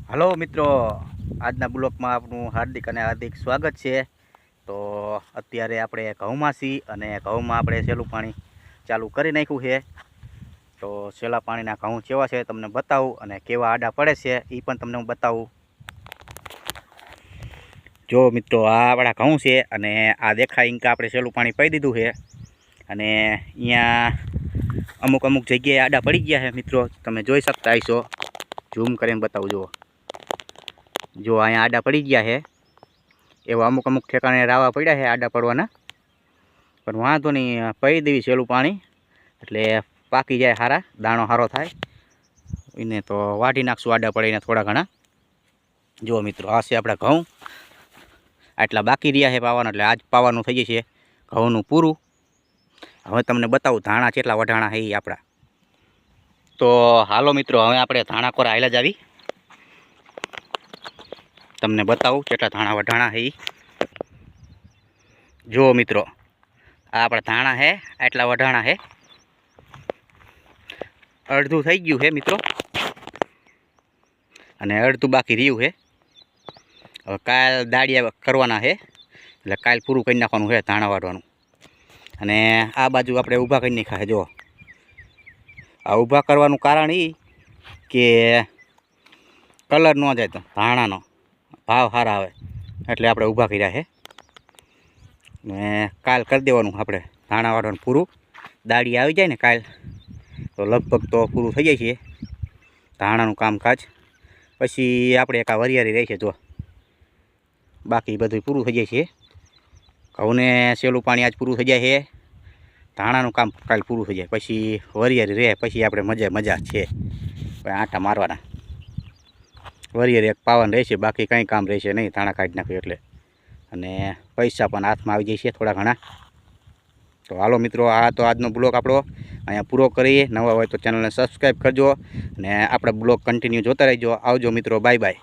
Hello મિત્રો, આજના બ્લોગમાં આપનું હાર્દિક અને હાર્દિક સ્વાગત છે। તો અત્યારે આપણે ઘઉંમાં છીએ અને ઘઉંમાં આપણે સહેલું પાણી ચાલુ કરી નાખ્યું છે। તો સહેલા પાણીના ઘઉં કેવા છે તમને બતાવું અને કેવા આડા પડે છે એ પણ તમને હું બતાવું। જો મિત્રો, આ આપણા ઘઉં છે અને આ દેખાય ઇંકા આપણે સહેલું પાણી પાઈ દીધું છે અને અહીંયા અમુક અમુક જગ્યાએ આડા પડી ગયા છે મિત્રો, તમે જોઈ શકતા હશો। ઝૂમ કરીને બતાવું જુઓ। જો અહીંયા આડા પડી ગયા છે, એવા અમુક અમુક ઠેકાણે રાવા પડ્યા છે આડા પડવાના, પણ વાંધો નહીં, પી દેવી સહેલું પાણી એટલે પાકી જાય, સારા દાણો સારો થાય। એને તો વાઢી નાખશું આડા પડીને થોડા ઘણા। જો મિત્રો, આ છે આપણા ઘઉં, આટલા બાકી રહ્યા છે પાવાના, એટલે આજ પાવાનું થઈ જશે ઘઉંનું પૂરું। હવે તમને બતાવું ધાણા કેટલા વઢાણા છે એ આપણા। તો હાલો મિત્રો, હવે આપણે ધાણા કોરા હાલ્યા જ આવી, તમને બતાવું કેટલા ધાણા વઢાણા છે। જો મિત્રો, આ આપણા ધાણા છે, આટલા વઢાણા છે, અડધું થઈ ગયું છે મિત્રો અને અડધું બાકી રહ્યું છે। હવે કાલ દાળિયા કરવાના છે, એટલે કાલ પૂરું કરી નાખવાનું છે ધાણા વાઢવાનું। અને આ બાજુ આપણે ઊભા કરી નાખ્યા છે। જો આ ઊભા કરવાનું કારણ એ કે કલર ન જાય તો ધાણાનો ભાવ સારા આવે, એટલે આપણે ઊભા કર્યા છે। ને કાલ કરી દેવાનું આપણે ધાણા વાળવાનું પૂરું, દાળી આવી જાય ને કાલ તો લગભગ તો પૂરું થઈ જાય છે ધાણાનું કામકાજ। પછી આપણે એક આ વરિયાળી રહેશે, જો બાકી બધું પૂરું થઈ જાય છે। ઘઉંને સહેલું પાણી આજ પૂરું થઈ જાય છે, ધાણાનું કામ કાલ પૂરું થઈ જાય, પછી વરિયાળી રહે, પછી આપણે મજા છે આંટા મારવાના। વરિયાળી એક પાવાનું રહેશે, બાકી કંઈ કામ રહેશે નહીં ધાણા કાઢી નાખ્યું એટલે। અને પૈસા પણ હાથમાં આવી જશે થોડા ઘણા। તો હાલો મિત્રો, આ તો આજનો બ્લોગ આપણો અહીંયા પૂરો કરીએ। નવા હોય તો ચેનલને સબસ્ક્રાઈબ કરજો અને આપણે બ્લોગ કન્ટિન્યુ જોતા રહેજો। આવજો મિત્રો, બાય બાય।